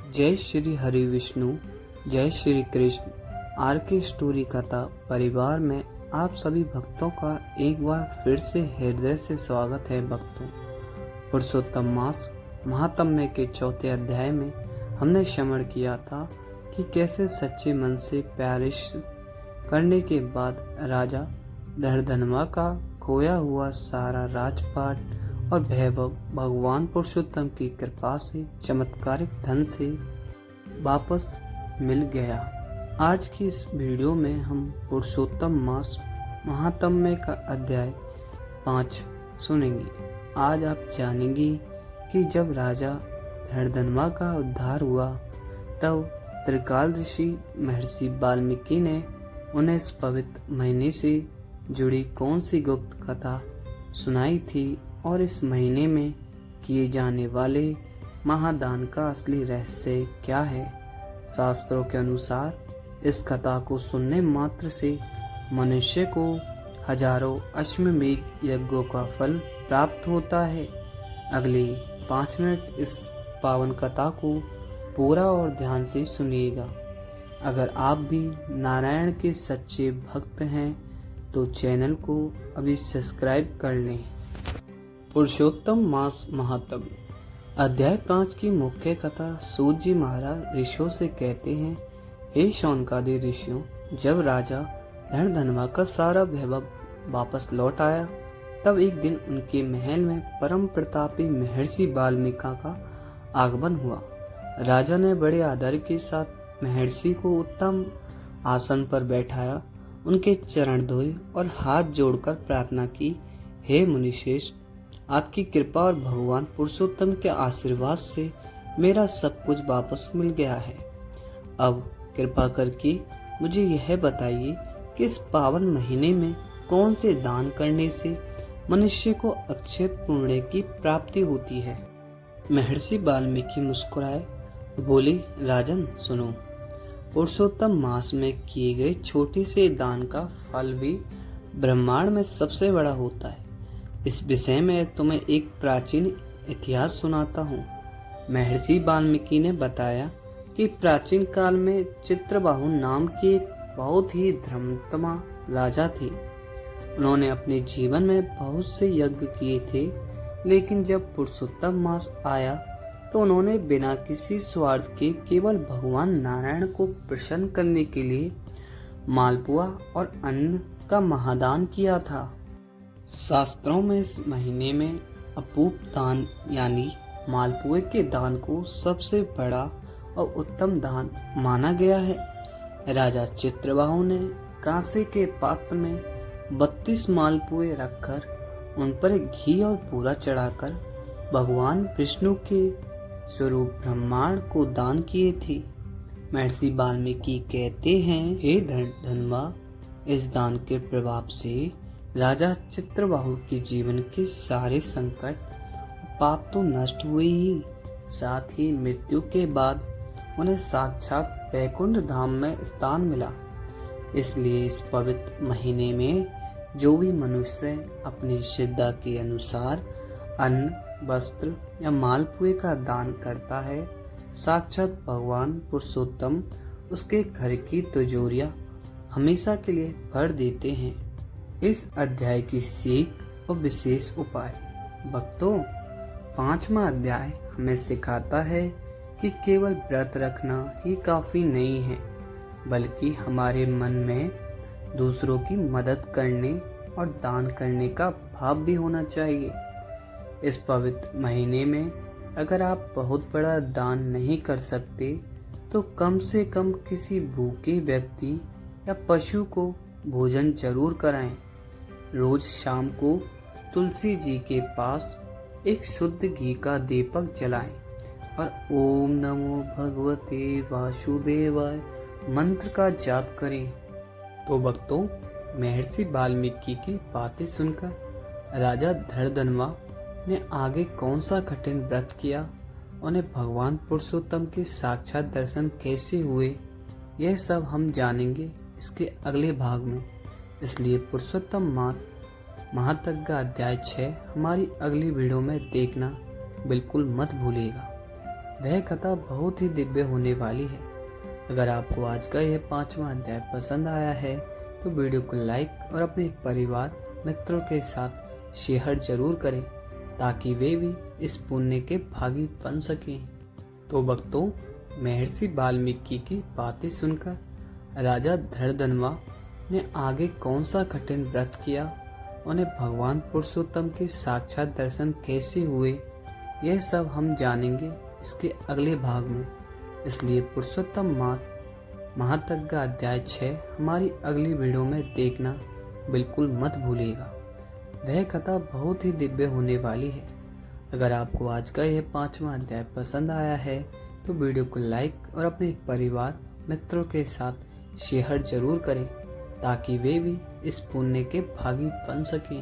जय श्री हरि विष्णु, जय श्री कृष्ण। आर के स्टोरी कथा परिवार में आप सभी भक्तों का एक बार फिर से हृदय से स्वागत है। भक्तों, पुरुषोत्तम मास महात्म्य के चौथे अध्याय में हमने श्रवण किया था कि कैसे सच्चे मन से प्यार करने के बाद राजा धड़धनवा का खोया हुआ सारा राजपाट और वैभव भगवान पुरुषोत्तम की कृपा से चमत्कारिक ढंग से वापस मिल गया। आज की इस वीडियो में हम पुरुषोत्तम मास महात्म्य का अध्याय 5 सुनेंगे। आज आप जानेंगे कि जब राजा धड़धनवा का उद्धार हुआ तब त्रिकाल ऋषि महर्षि वाल्मीकि ने उन्हें इस पवित्र महीने से जुड़ी कौन सी गुप्त कथा सुनाई थी और इस महीने में किए जाने वाले महादान का असली रहस्य क्या है। शास्त्रों के अनुसार इस कथा को सुनने मात्र से मनुष्य को हजारों अश्वमेध यज्ञों का फल प्राप्त होता है। अगले 5 मिनट इस पावन कथा को पूरा और ध्यान से सुनिएगा। अगर आप भी नारायण के सच्चे भक्त हैं तो चैनल को अभी सब्सक्राइब कर लें। पुरुषोत्तम मास महात्म्य अध्याय 5 की मुख्य कथा सूत जी महाराज ऋषियों से कहते हैं, हे शौनकादि ऋषियों, जब राजा धड़धनवा का सारा वैभव वापस लौट आया तब एक दिन उनके महल में परम प्रतापी महर्षि वाल्मीकि का आगमन हुआ। राजा ने बड़े आदर के साथ महर्षि को उत्तम आसन पर बैठाया, उनके चरण धोए और हाथ जोड़कर प्रार्थना की, हे मुनिश्रेष्ठ, आपकी कृपा और भगवान पुरुषोत्तम के आशीर्वाद से मेरा सब कुछ वापस मिल गया है। अब कृपा करके मुझे यह बताइए कि इस पावन महीने में कौन से दान करने से मनुष्य को अक्षय पुण्य की प्राप्ति होती है। महर्षि वाल्मीकि मुस्कुराए, बोले, राजन सुनो, पुरुषोत्तम मास में किए गए छोटे से दान का फल भी ब्रह्मांड में सबसे बड़ा होता है। इस विषय में तुम्हें एक प्राचीन इतिहास सुनाता हूँ। महर्षि वाल्मीकि ने बताया कि प्राचीन काल में चित्रबाहु नाम के एक बहुत ही धर्मात्मा राजा थे। उन्होंने अपने जीवन में बहुत से यज्ञ किए थे, लेकिन जब पुरुषोत्तम मास आया तो उन्होंने बिना किसी स्वार्थ के केवल भगवान नारायण को प्रसन्न करने के लिए मालपुआ और अन्न का महादान किया था। शास्त्रों में इस महीने में अपूप दान यानी मालपुए के दान को सबसे बड़ा और उत्तम दान माना गया है। राजा चित्रबाहु ने कांसे के पात्र में 32 मालपुए रखकर उन पर घी और पूरा चढ़ाकर भगवान विष्णु के स्वरूप ब्रह्मांड को दान किए थे। महर्षि वाल्मीकि कहते हैं, हे धनवा, इस दान के प्रभाव से राजा चित्रबाहु के जीवन के सारे संकट पाप तो नष्ट हुए ही, साथ ही मृत्यु के बाद उन्हें साक्षात वैकुंठ धाम में स्थान मिला। इसलिए इस पवित्र महीने में जो भी मनुष्य अपनी श्रद्धा के अनुसार अन्न, वस्त्र या मालपुए का दान करता है, साक्षात भगवान पुरुषोत्तम उसके घर की तिजोरियां हमेशा के लिए भर देते हैं। इस अध्याय की सीख और विशेष उपाय। भक्तों, 5वां अध्याय हमें सिखाता है कि केवल व्रत रखना ही काफी नहीं है, बल्कि हमारे मन में दूसरों की मदद करने और दान करने का भाव भी होना चाहिए। इस पवित्र महीने में अगर आप बहुत बड़ा दान नहीं कर सकते तो कम से कम किसी भूखे व्यक्ति या पशु को भोजन जरूर कराएं। रोज शाम को तुलसी जी के पास एक शुद्ध घी का दीपक जलाएं और ओम नमो भगवते वासुदेवाय मंत्र का जाप करें। तो भक्तों, महर्षि वाल्मीकि की बातें सुनकर राजा धड़धनवा ने आगे कौन सा कठिन व्रत किया, उन्हें भगवान पुरुषोत्तम के साक्षात दर्शन कैसे हुए, यह सब हम जानेंगे इसके अगले भाग में। इसलिए पुरुषोत्तम महात्म्य का अध्याय 6 हमारी अगली वीडियो में देखना बिल्कुल मत भूलिएगा। वह कथा बहुत ही दिव्य होने वाली है। अगर आपको आज का यह 5वां अध्याय पसंद आया है तो वीडियो को लाइक और अपने परिवार मित्रों के साथ शेयर जरूर करें ताकि वे भी इस पुण्य के भागी बन सकें। तो भक्तों, महर्षि वाल्मीकि की बातें सुनकर राजा धृतराष्ट्र ने आगे कौन सा कठिन व्रत किया, उन्हें भगवान पुरुषोत्तम के साक्षात दर्शन कैसे हुए, यह सब हम जानेंगे इसके अगले भाग में। इसलिए पुरुषोत्तम महातज्ञ अध्याय 6 हमारी अगली वीडियो में देखना बिल्कुल मत भूलिएगा। वह कथा बहुत ही दिव्य होने वाली है। अगर आपको आज का यह 5वां अध्याय पसंद आया है तो वीडियो को लाइक और अपने परिवार मित्रों के साथ शेयर जरूर करें ताकि वे भी इस पुण्य के भागी बन सकें।